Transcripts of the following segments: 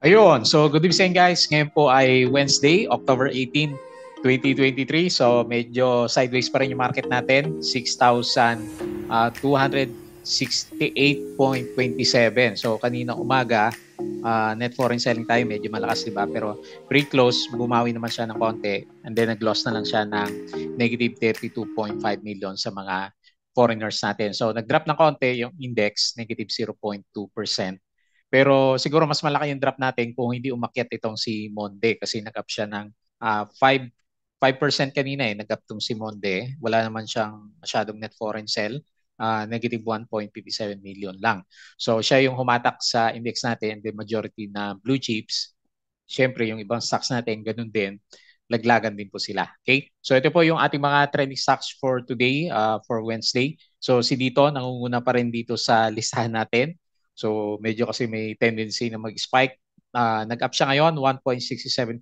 Ayun, so good evening guys. Ngayon po ay Wednesday, October 18, 2023. So medyo sideways pa rin yung market natin, 6,268.27. So kanina umaga, net foreign selling tayo, medyo malakas, diba? Pero pre-close, bumawi naman siya ng konti and then nag-loss na lang siya ng negative 32.5 million sa mga foreigners natin. So nag-drop ng konti yung index, negative 0.2%. Pero siguro mas malaki yung drop natin kung hindi umakyat itong si Monde kasi nag-up siya ng 5% kanina nag-up tong si Monde. Wala naman siyang masyadong net foreign sell. Negative 1.57 million lang. So siya yung humatak sa index natin, the majority na blue chips. Siyempre yung ibang stocks natin, ganun din. Laglagan din po sila. Okay? So ito po yung ating mga trending stocks for today, for Wednesday. So si Dito, nangunguna pa rin dito sa listahan natin. So medyo kasi may tendency na mag-spike. Nag-up siya ngayon, 1.67%.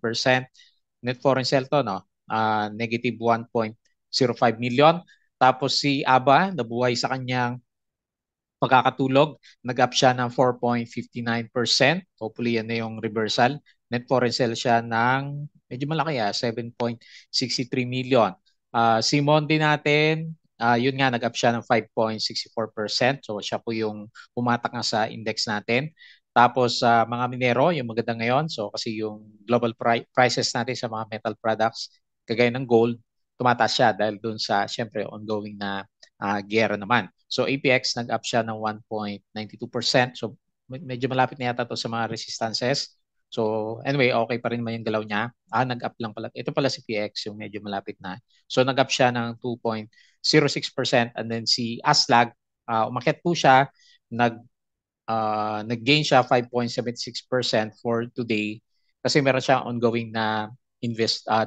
Net foreign sell to, no? Negative 1.05 million. Tapos si ABA, nabuhay sa kanyang pagkakatulog, nag-up siya ng 4.59%. Hopefully yan na yung reversal. Net foreign sell siya ng medyo malaki 7.63 million. Si Monde natin, yun nga, nag-up siya ng 5.64%. So siya po yung pumatak nga sa index natin. Tapos mga minero, yung maganda ngayon. So kasi yung global prices natin sa mga metal products, kagaya ng gold, tumataas siya dahil dun sa, syempre, ongoing na gera naman. So APX nag-up siya ng 1.92%. So medyo malapit na yata to sa mga resistances. So anyway, okay pa rin naman yung galaw niya. Nag-up lang pala. Ito pala si PX yung medyo malapit na. So nag-up siya ng 2.06% and then si Aslag, umakyat po siya, nag-gain siya 5.76% for today kasi meron siya ongoing na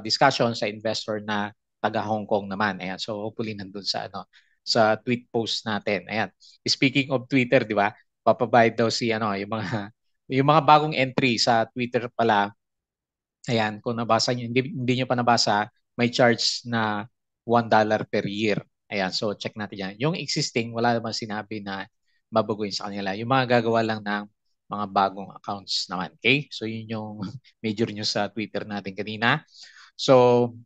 discussion sa investor na taga Hong Kong naman. Ayan. So hopefully nandun sa sa tweet post natin. Ayan. Speaking of Twitter, di ba? Papabayad daw si yung mga yung mga bagong entry sa Twitter pala. Ayan, kung nabasa niyo, hindi niyo pa nabasa, may charge na $1 per year. Ayan, so check natin yan. Yung existing, wala naman sinabi na mabaguhin sa kanila. Yung mga gagawa lang ng mga bagong accounts naman. Okay? So yun yung major news sa Twitter natin kanina. So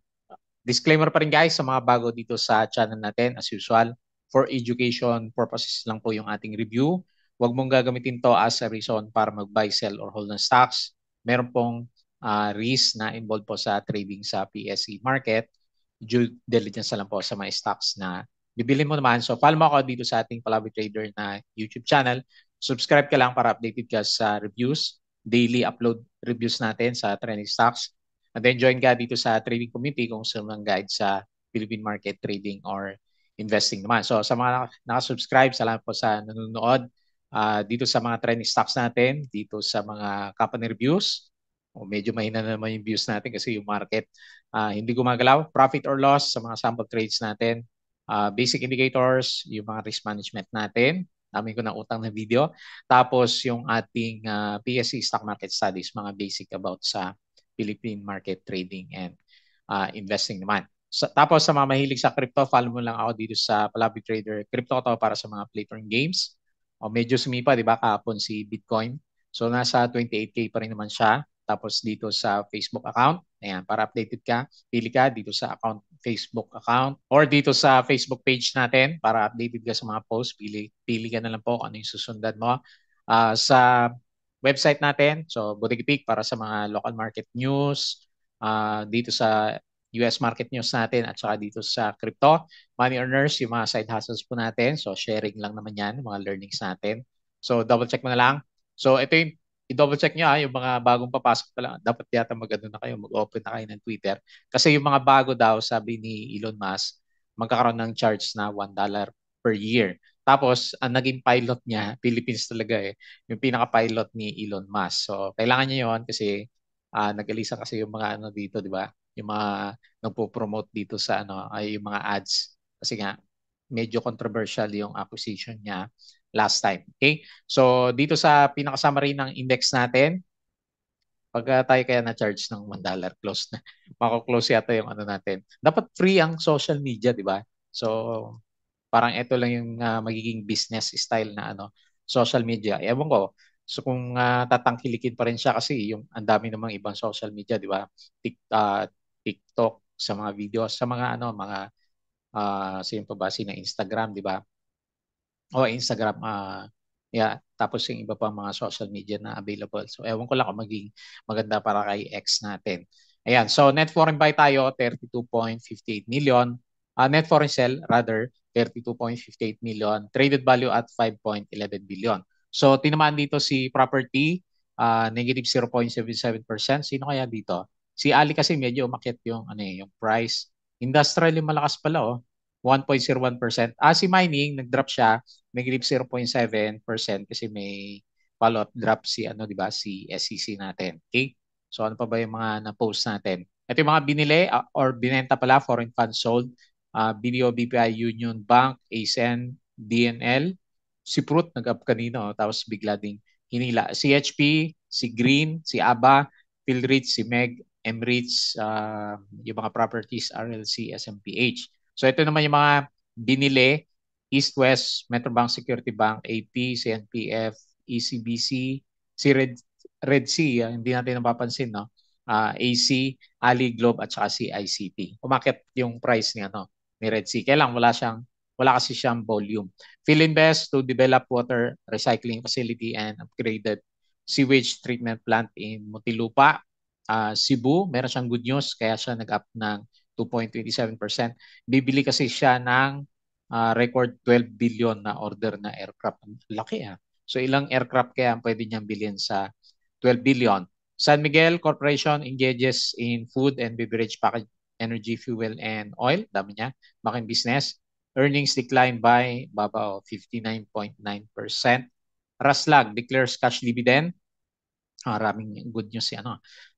disclaimer pa rin guys sa mga bago dito sa channel natin as usual. For education purposes lang po yung ating review. Huwag mong gagamitin to as a reason para mag-buy, sell, or hold ng stocks. Meron pong risk na involved po sa trading sa PSE market. Due diligence na lang po sa mga stocks na bibili mo naman. So follow mo ako dito sa ating Palabi Trader na YouTube channel. Subscribe ka lang para updated ka sa reviews. Daily upload reviews natin sa trending stocks. And then join ka dito sa trading community kung gusto mong guide sa Philippine market trading or investing naman. So sa mga nakasubscribe, salamat po sa nanonood dito sa mga trending stocks natin, dito sa mga company reviews. Medyo mahina na naman yung views natin kasi yung market hindi gumagalaw. Profit or loss sa mga sample trades natin. Basic indicators, yung mga risk management natin. Dami ko ng utang na video. Tapos yung ating PSE stock market studies, mga basic about sa Philippine market trading and investing naman. Tapos sa mga mahilig sa crypto, follow mo lang ako dito sa Palabi Trader. Crypto to para sa mga play to earn games. Medyo sumipa, di ba, kahapon si Bitcoin. So nasa 28K pa rin naman siya. Tapos dito sa Facebook account, ayan, para updated ka, pili ka dito sa Facebook account or dito sa Facebook page natin para updated ka sa mga posts. Pili ka na lang po kung ano yung susundan mo. Sa website natin. So, Bodegipic para sa mga local market news, dito sa US market news natin at saka dito sa crypto. Money earners, yung mga side hustles po natin. So, sharing lang naman yan, mga learnings natin. So, double check mo na lang. So, ito yung i-double check nyo yung mga bagong papasok pa lang. Dapat yata mag-ano na kayo, mag-open na kayo ng Twitter. Kasi yung mga bago daw, sabi ni Elon Musk, magkakaroon ng charge na $1 per year. Tapos, ang naging pilot niya, Philippines talaga yung pinaka-pilot ni Elon Musk. So, kailangan niya yon kasi nag-alisa kasi yung mga ano dito, di ba? Yung mga nagpo-promote dito sa ay yung mga ads. Kasi nga, medyo controversial yung acquisition niya last time. Okay? So, dito sa pinaka-summary ng index natin, pag tayo kaya na-charge ng $1, close na. Mako-close yata yung ano natin. Dapat free ang social media, di ba? So, parang ito lang yung magiging business style na social media. Ewan ko. So kung tatangkilikin pa rin siya kasi yung ang dami namang ibang social media, di ba? TikTok sa mga videos, sa mga mga sino pa ba na Instagram, di ba? O Instagram, yeah. Tapos yung iba pang mga social media na available. So ewan ko lang kung maging maganda para kay X natin. Ayan, so net foreign buy tayo, 32.58 million. Net foreign sell, rather, 32.58 million. Traded value at 5.11 billion. So tinamaan dito si property, negative 0.77%. Sino kaya dito? Si Ali kasi medyo umakyat yung, yung price. Industrial yung malakas pala, oh. 1.01%. Si mining, nag-drop siya, negative 0.7% kasi may follow-up drop si di ba, si SEC natin. Okay? So ano pa ba yung mga na-post natin? Ito yung mga binili or binenta pala, foreign funds sold, BDO, BPI, Union Bank, ASEAN, DNL, si Prut nag-up kanino, tapos bigla ding hinila. Si HP, si Green, si ABA, Philrich, si Meg, MRITS, yung mga properties, RLC, SMPH. So ito naman yung mga binili, East West, Metrobank Security Bank, AP, CNPF, ECBC, si Red Sea, hindi natin napapansin, no? AC, Ali Globe at saka si ICT. Umakit yung price niya, no, ni Red Sea. Kaya lang wala kasi siyang volume. Philinvest to develop water recycling facility and upgraded sewage treatment plant in Muntinlupa. Cebu, meron siyang good news kaya siya nag-up ng 2.27%. Bibili kasi siya ng record 12 billion na order na aircraft. Laki ah. So ilang aircraft kaya ang pwede niyang bilhin sa 12 billion. San Miguel Corporation engages in food and beverage package, energy, fuel, and oil. Dami niya. Making business. Earnings declined by baba 59.9%. Raslag declares cash dividend. Maraming good news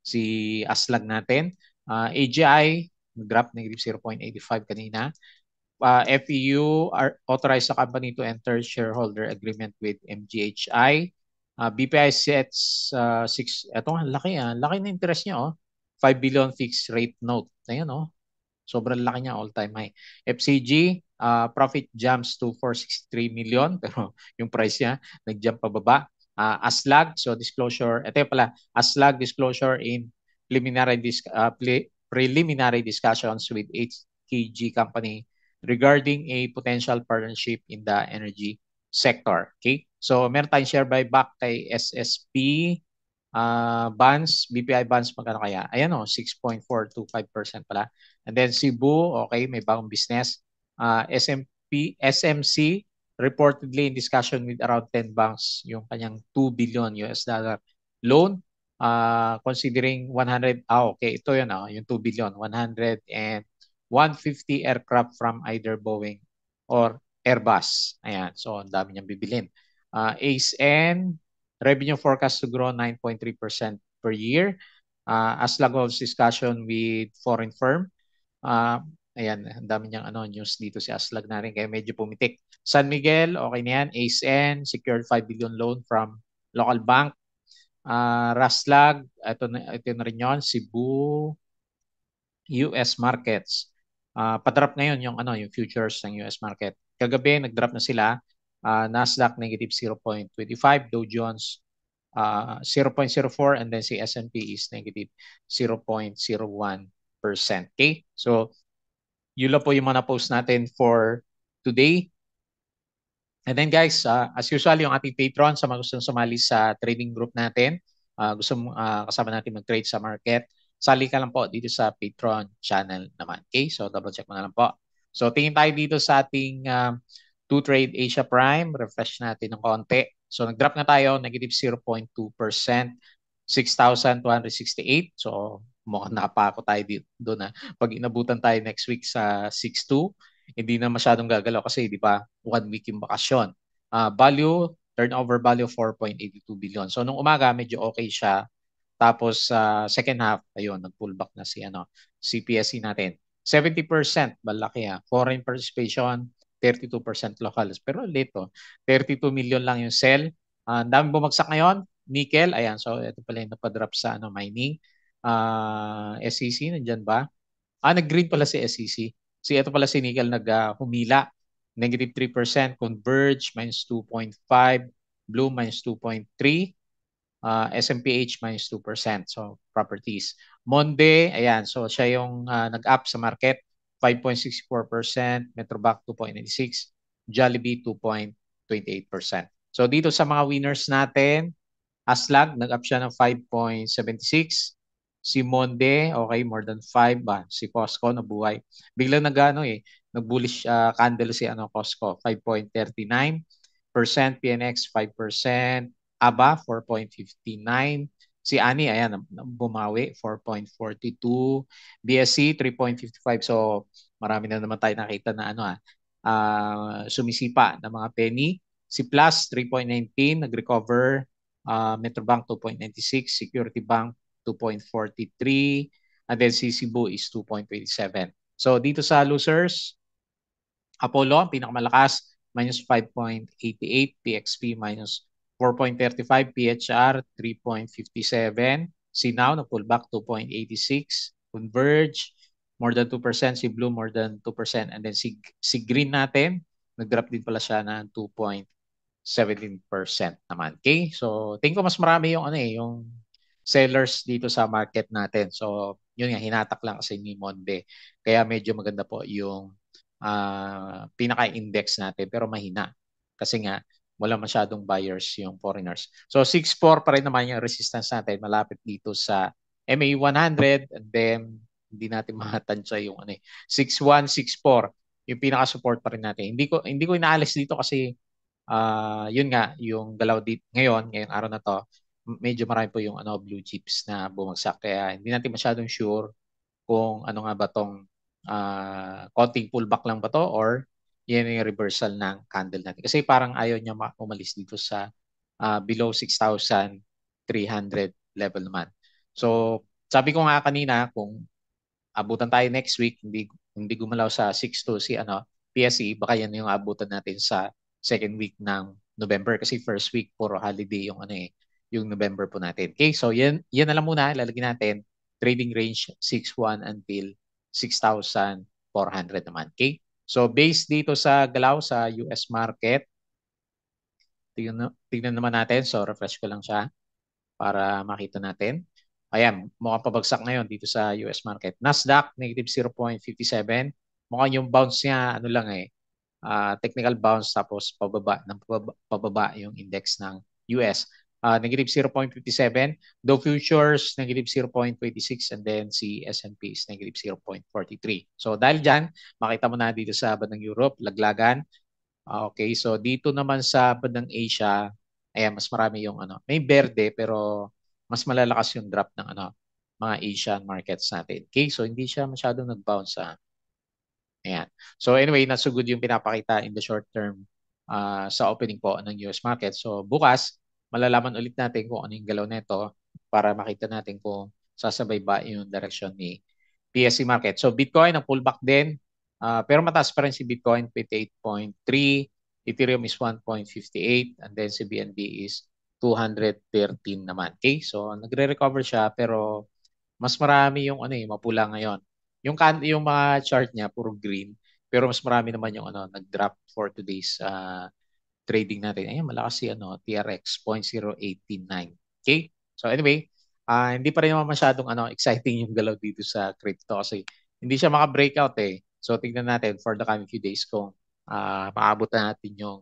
si Aslag natin. AGI drop negative 0.85 kanina. FEU authorized the company to enter shareholder agreement with MGHI. BPI sets 6, eto nga, laki na interest niya, 5 billion fixed rate note. Ayan, sobrang laki niya, all-time high. FCG, profit jumps to 463 million, pero yung price niya nag-jump pababa. Aslag, so disclosure, ito pala, Aslag disclosure in preliminary discussions with HKG company regarding a potential partnership in the energy sector. Okay? So, meron tayong share buyback kay SSP, bonds, BPI bonds, magkano kaya? Ayan 6.425% pala. And then Cebu, okay, may bagong business. SMC, reportedly in discussion with around 10 banks, yung kanyang $2 billion loan. Considering 100, okay, ito yun, yung 2 billion, 100 and 150 aircraft from either Boeing or Airbus. Ayan, so ang dami niyang bibilin. ASN, revenue forecast to grow 9.3% per year. Aslag holds discussion with foreign firm. Ayan, ang dami niyang news dito si Aslag na rin, kaya medyo pumitik. San Miguel, okay na yan. ASN, secured 5 billion loan from local bank. Raslag, ito na rin yun. Cebu, US markets. Pa-drop ngayon yung futures ng US market. Kagabi, nag-drop na sila. Nasdaq negative 0.25, Dow Jones 0.04, and then si S&P is negative 0.01%. Okay? So, yun lang po yung mga post natin for today. And then guys, as usual, yung ating patron sa mga gustong sumali sa trading group natin, gusto kasama natin mag-trade sa market, sali ka lang po dito sa Patreon channel naman. Okay? So double check mo na lang po. So tingin tayo dito sa ating 2Trade Asia Prime. Refresh natin ng konti. So nag-drop na tayo, negative 0.2%, 6,268. So mukhang napako tayo dito doon na. Pag inabutan tayo next week sa 6.2, hindi na masyadong gagalaw kasi di ba 1 week yung bakasyon. Value, turnover value 4.82 billion. So nung umaga medyo okay siya. Tapos second half, ayun, nag-pullback na si PSE natin. 70% malaki foreign participation, 32% locals. Pero late 32 million lang yung sell. Ang dami bumagsak ngayon. Nickel, ayan, so ito pala yung napadrop sa mining. SEC, nandyan ba? Nag-green pala si SEC. Ito pala si Nickel humila. Negative 3%. Converge, minus 2.5. Blue, minus 2.3. SMPH minus 2%. So, properties. Monde, ayan. So, siya yung nag-up sa market. 5.64%. Metrobank, 2.96%. Jollibee, 2.28%. So, dito sa mga winners natin, Aslag, nag-up siya ng 5.76. Si Monde, okay, more than 5 ba? Si Costco, nabuhay. Biglang nag-bullish candle si Costco, 5.39%, PNX 5%, ABA 4.59%, si Ani, ayan, bumawi, 4.42%, BSC 3.55%. So, marami na naman tayo nakita na sumisipa na mga penny. Si Plus 3.19, nag-recover. Metrobank 2.96, Security Bank 2.43, and then si Cebu is 2.27. So dito sa losers, Apollo, pinakamalakas, minus 5.88, PXP minus 4.35, PHR 3.57, Sinao na pullback 2.86, Converge more than 2%, si Blue more than 2%, and then si Green natin, nag-drop din pala siya ng 2.17% naman. Okay? So, tingin ko mas marami yung yung sellers dito sa market natin. So, yun nga, hinatak lang kasi ni Monde. Kaya medyo maganda po yung pinaka-index natin pero mahina. Kasi nga, wala masyadong buyers yung foreigners. So 6.4 pa rin naman yung resistance natin malapit dito sa MA100 and then hindi natin matansya yung 6164 yung pinaka-support pa rin natin. Hindi ko inaalis dito kasi yun nga yung galaw dito ngayong araw na to medyo marami po yung blue chips na bumagsak kaya hindi natin masyadong sure kung ano nga ba tong konting pullback lang ba to or yan yung reversal ng candle natin. Kasi parang ayaw niya umalis dito sa below 6,300 level naman. So, sabi ko nga kanina, kung abutan tayo next week, hindi gumalaw sa 6 to si PSE, baka yan yung abutan natin sa second week ng November kasi first week puro holiday yung yung November po natin. Okay, so yan na lang muna lalagyan natin trading range 6.1 until 6,400 naman. Okay? So based dito sa galaw sa US market, tignan naman natin. So refresh ko lang siya para makita natin. Ayan, mukhang pabagsak ngayon dito sa US market. Nasdaq, negative 0.57. Mukhang yung bounce niya, technical bounce tapos pababa yung index ng US. Negative 0.57. Dow Futures, negative 0.26 and then si S&P is negative 0.43. So dahil dyan, makita mo na dito sa bandang Europe, laglagan. Okay, so dito naman sa bandang Asia, ayan, mas marami yung may berde pero mas malalakas yung drop ng mga Asian markets natin. Okay, so hindi siya masyadong nag-bounce Ayan. So anyway, not so good yung pinapakita in the short term sa opening po ng US market. So bukas, malalaman ulit natin kung ano yung galaw nito para makita natin kung sasabay ba yung direction ni PSE market. So Bitcoin, ang pullback din. Pero mataas pa rin si Bitcoin, 58.3. Ethereum is 1.58 and then si BNB is 213 naman. Okay? So nagre-recover siya pero mas marami yung mapula ngayon. Yung mga chart niya puro green, pero mas marami naman yung nag-drop for today's trading natin. Ayun, malakas si TRX 0.0889. Okay? So anyway, hindi pa rin naman masyadong exciting yung galaw dito sa crypto kasi hindi siya maka-breakout eh. So tingnan natin for the coming few days kung maabot na natin yung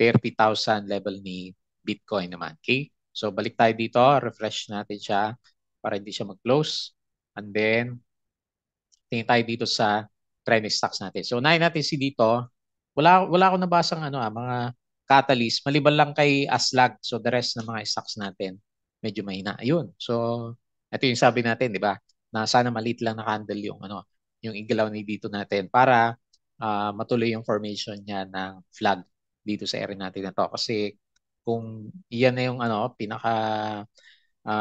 30,000 level ni Bitcoin naman. Okay? So balik tayo dito, refresh natin siya para hindi siya mag-close. And then, tingin tayo dito sa trending stocks natin. So, unahin natin si dito. Wala akong nabasang mga catalyst. Maliban lang kay Aslag. So, the rest ng mga stocks natin, medyo mahina. Ayun. So, ito yung sabi natin, di ba? Na sana maliit lang na candle yung igalaw ni dito natin para matuloy yung formation niya ng flag dito sa area natin na to. Kasi kung iyan na yung pinaka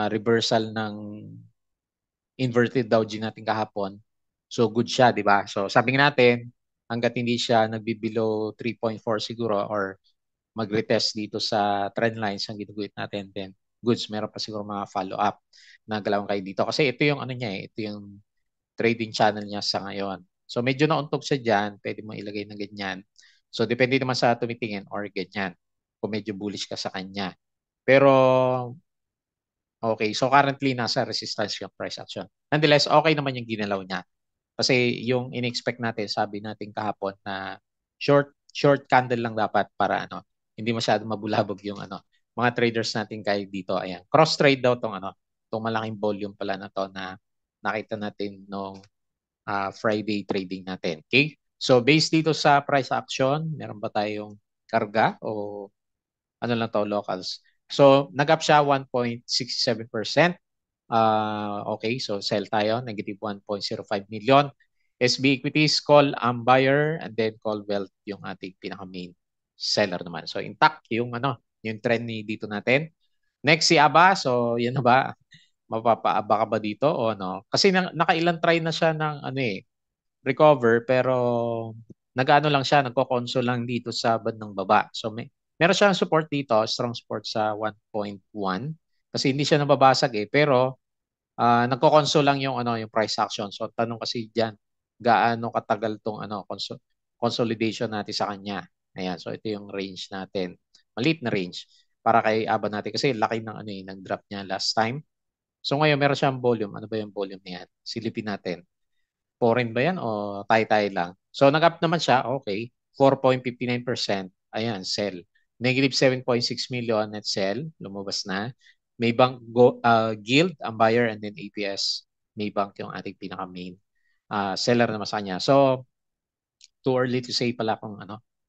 reversal ng inverted Dow natin kahapon. So good siya, di ba? So sabi natin, hanggat hindi siya nagbi-below 3.4 siguro or mag-retest dito sa trend lines ang ginuguhit natin, then goods, meron pa siguro mga follow-up na galawang kayo dito. Kasi ito yung ito yung trading channel niya sa ngayon. So medyo nauntog siya dyan, pwede mo ilagay na ganyan. So depende naman sa tumitingin or ganyan kung medyo bullish ka sa kanya. Pero Okay, so currently nasa resistance yung price action. Nonetheless, okay naman yung ginalaw niya. Kasi yung in-expect natin, sabi natin kahapon na short candle lang dapat para hindi masyadong mabulabog yung mga traders natin kay dito. Ayan. Cross trade daw tong malaking volume pala na to na nakita natin nung Friday trading natin. Okay? So based dito sa price action, meron ba tayong karga o ano lang to, locals? So nag-up siya 1.67%. Okay, so sell tayo, negative 1.05 million. SB equities, call buyer, and then call wealth yung ating pinaka-main seller naman. So intact yung trend ni dito natin. Next si ABA, so yan na ba? Mapapaaba ka ba dito o ano? Kasi nakailang try na siya ng recover pero nag-ano lang siya, nagko-console lang dito sa bandang baba. So meron siyang support dito, strong support sa 1.1 kasi hindi siya nababasag pero nagko-console lang yung price action. So tanong kasi diyan, gaano katagal tong consolidation natin sa kanya. Ayan, so ito yung range natin. Maliit na range para kay ABA natin kasi laki ng ng drop niya last time. So ngayon meron siyang volume. Ano ba yung volume niyan? Silipin natin. Foreign ba yan o Tay-Tay lang? So nag-up naman siya, okay. 4.59%. Ayan, sell. Negative 7.6 million net sell. Lumabas na. Maybank Guild, ang buyer, and then APS. Maybank yung ating pinaka-main seller naman sa kanya. So, too early to say pala kung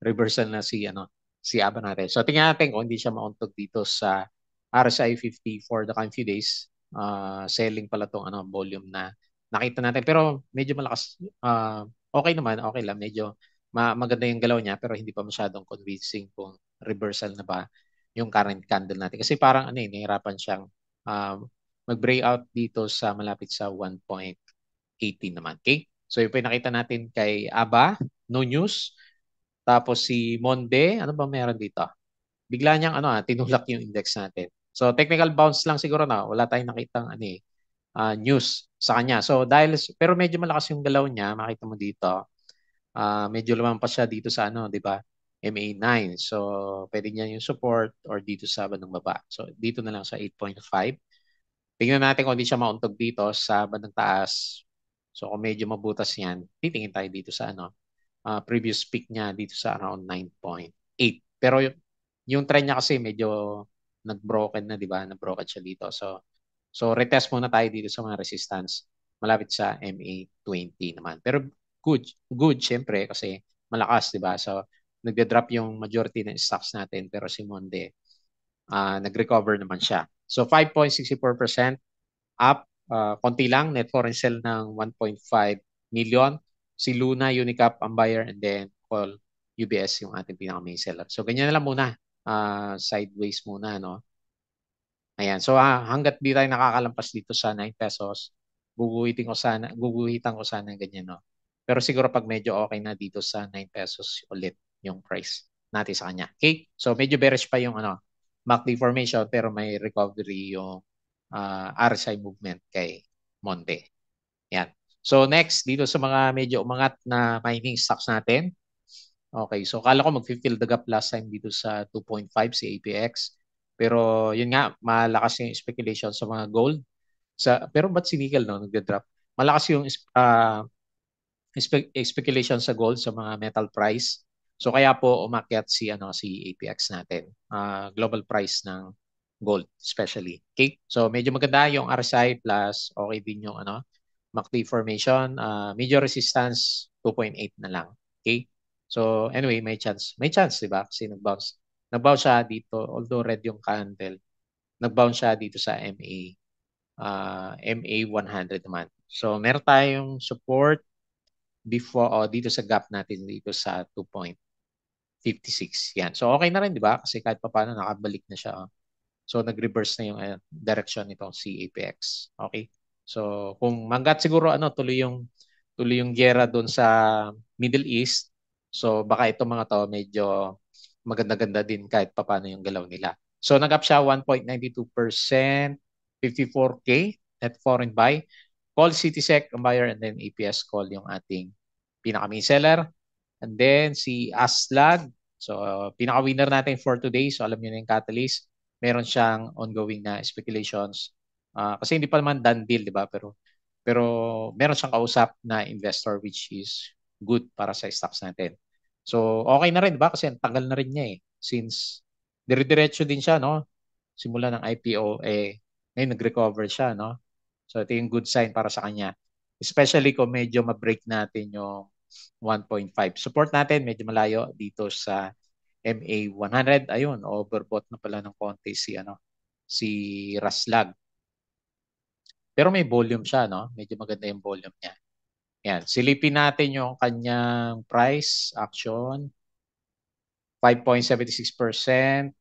reversal na si Aba natin. So tingnan natin kung hindi siya mauntog dito sa RSI 50 for the coming few days. Selling pala tong volume na nakita natin pero medyo malakas, okay naman, okay lang, medyo maganda yung galaw niya pero hindi pa masyadong convincing kung reversal na ba yung current candle natin kasi parang nahirapan siyang mag-breakout dito sa malapit sa 1.18 naman. Okay? So yung pinakita natin kay Aba, no news. Tapos si Monde, ano ba meron dito? Bigla niyang tinulak yung index natin. So technical bounce lang siguro na wala tayong nakitang news sa kanya. So dahil pero medyo malakas yung galaw niya, makita mo dito. Medyo lumampas siya dito sa 'di ba? MA9. So pwede niya yung support or dito sa bandang baba. So dito na lang sa 8.5. Tingnan natin kung hindi siya mauntog dito sa bandang taas. So kung medyo mabutas yan, titingin tayo dito sa previous peak niya dito sa around 9.8. Pero yung trend niya kasi medyo nag-broken na, di ba? Nag-broken siya dito. So retest muna tayo dito sa mga resistance malapit sa MA20 naman. Pero good syempre kasi malakas, di ba? So nagde-drop yung majority ng stocks natin pero si Monde nag-recover naman siya. So 5.64% up, konti lang, net foreign sell ng 1.5 million. Si Luna, Unicap, ang buyer, and then call UBS yung ating pinaka-main seller. So ganyan na lang muna. Sideways muna, no? Ayan. So hanggat di tayo nakakalampas dito sa 9 pesos, guguhitan ko sana ganyan, no? Pero siguro pag medyo okay na dito sa 9 pesos ulit yung price natin sa kanya. Okay? So medyo bearish pa yung MACD formation pero may recovery yung RSI movement kay Monte. Yan. So next, dito sa mga medyo umangat na mining stocks natin. Okay, so kala ko mag-fill the gap last time dito sa 2.5 si APX. Pero yun nga, malakas yung speculation sa mga gold. Pero ba't si nickel nagde-drop? Malakas yung speculation sa gold sa mga metal price. So kaya po umakyat si APX natin. Global price ng gold especially. Okay? So medyo maganda yung RSI plus okay din yung MACD formation. Major resistance 2.8 na lang. Okay? So anyway, may chance. May chance, 'di ba? Kasi nag-bounce. Nag-bounce siya dito although red yung candle. Nag-bounce siya dito sa MA 100 naman. So meron tayong support before dito sa gap natin dito sa 2.56. Yan. So okay na rin, 'di ba? Kasi kahit papaano nakabalik na siya. So nag-reverse na yung direction nitong si APX. Okay? So kung manggat siguro tuloy yung giyera doon sa Middle East. So baka itong mga to medyo maganda-ganda din kahit papaano yung galaw nila. So nag-up siya 1.92%, 54K net foreign buy. Call CitySec ang buyer and then APS call yung ating pinaka-main seller. And then si Aslag. So pinaka-winner natin for today. So alam niyo na yung catalyst. Meron siyang ongoing na speculations Kasi hindi pa naman done deal, di ba? Pero meron siyang kausap na investor which is good para sa stocks natin. So, okay na rin, di ba? Kasi ang tagal na rin niya eh. Since dire-diretso din siya, no? Simula ng IPO, ngayon nag-recover siya, no? So, ito yung good sign para sa kanya. Especially kung medyo ma-break natin yung 1.5. Support natin, medyo malayo dito sa MA 100. Ayun, overbought na pala ng konti si Raslag. Pero may volume siya, no? Medyo maganda yung volume niya. Yan, silipin natin yung kanyang price action. 5.76%.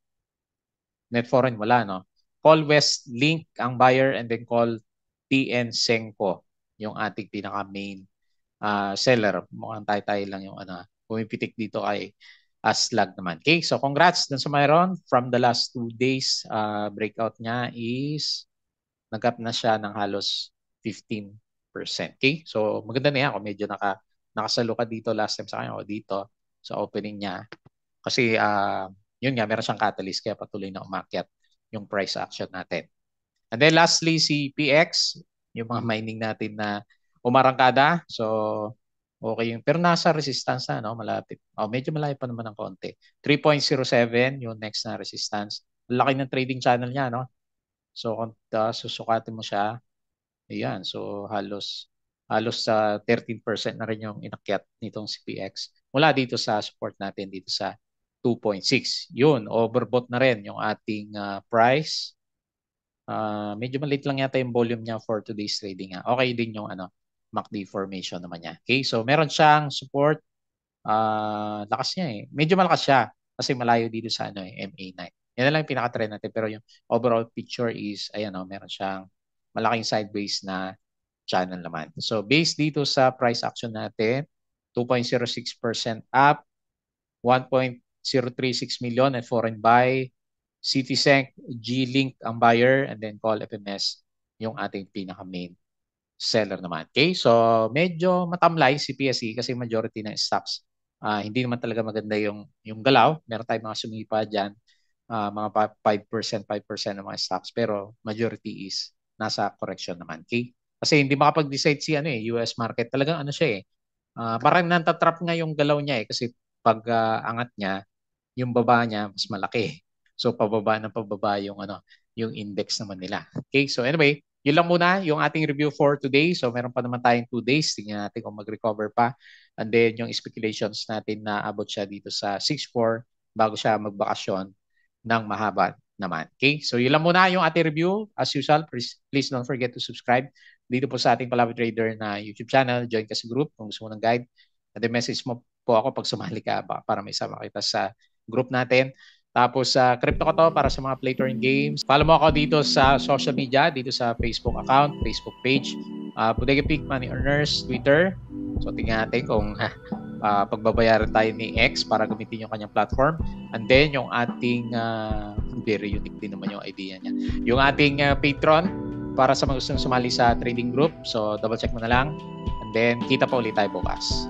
Net foreign, wala, no? Call West Link ang buyer and then call TN Senko, yung ating pinaka main seller. Mukhang tayo-tayo lang yung pumipitik dito kay Aslag naman. Okay, so congrats dun sa mayroon. From the last 2 days, breakout niya is nag-up na siya ng halos 15%. Okay, so maganda na yan kung medyo nakasalo ka dito last time sa kanya o dito sa opening niya. Kasi yun nga, meron siyang catalyst kaya patuloy na umakyat yung price action natin. And then lastly, si PX, yung mga mining natin na umarangkada. So, okay yung, pero nasa resistance na, no? Malapit. Medyo malayo pa naman ng konti. 3.07 yung next na resistance. Laki ng trading channel niya, no? So, kung susukatin mo siya, ayan. So, halos sa 13% na rin yung inakyat nitong si PX. Mula dito sa support natin, dito sa 2.6. Yun, overbought na rin yung ating price. Medyo maliit lang yata yung volume niya for today's trading. Okay din yung MACD formation naman niya. Okay, so meron siyang support. Lakas niya eh. Medyo malakas siya kasi malayo dito sa MA9. Yan na lang yung pinaka-trend natin. Pero yung overall picture is, ayan meron siyang malaking sideways na channel naman. So based dito sa price action natin, 2.06% up, 1.036 million at foreign buy, Citizenk, G-Link ang buyer, and then Call FMS yung ating pinaka-main seller naman. Okay, so medyo matamlay si PSE kasi majority ng stocks hindi naman talaga maganda yung galaw. Meron tayong mga sumipa dyan, mga 5%, 5% ng mga stocks, pero majority is nasa correction naman. Okay? Kasi hindi makapag-decide si US market. Talagang siya parang nantatrap nga yung galaw niya kasi pag angat niya, yung baba niya mas malaki. So pababa ng pababa yung index naman nila. Okay, so anyway, yun lang muna yung ating review for today. So meron pa naman tayong 2 days. Tingnan natin kung mag-recover pa. And then yung speculations natin na abot siya dito sa 6.4 bago siya magbakasyon ng mahaba naman. Okay, so yun lang muna yung ating review. As usual, please don't forget to subscribe dito po sa ating Palawi Trader na YouTube channel. Join ka sa group kung gusto mo ng guide. And then message mo po ako pag sumali ka para may sama kita sa group natin. Tapos sa crypto ko to para sa mga play to earn games. Follow mo ako dito sa social media, dito sa Facebook account, Facebook page, Bodega Pig Money Earners, Twitter. So tingnan natin kung pagbabayaran tayo ni X para gamitin yung kanyang platform. And then yung ating, very unique din naman yung idea niya. Yung ating Patreon para sa mga gustong sumali sa trading group. So double check mo na lang. And then kita pa ulit tayo bukas.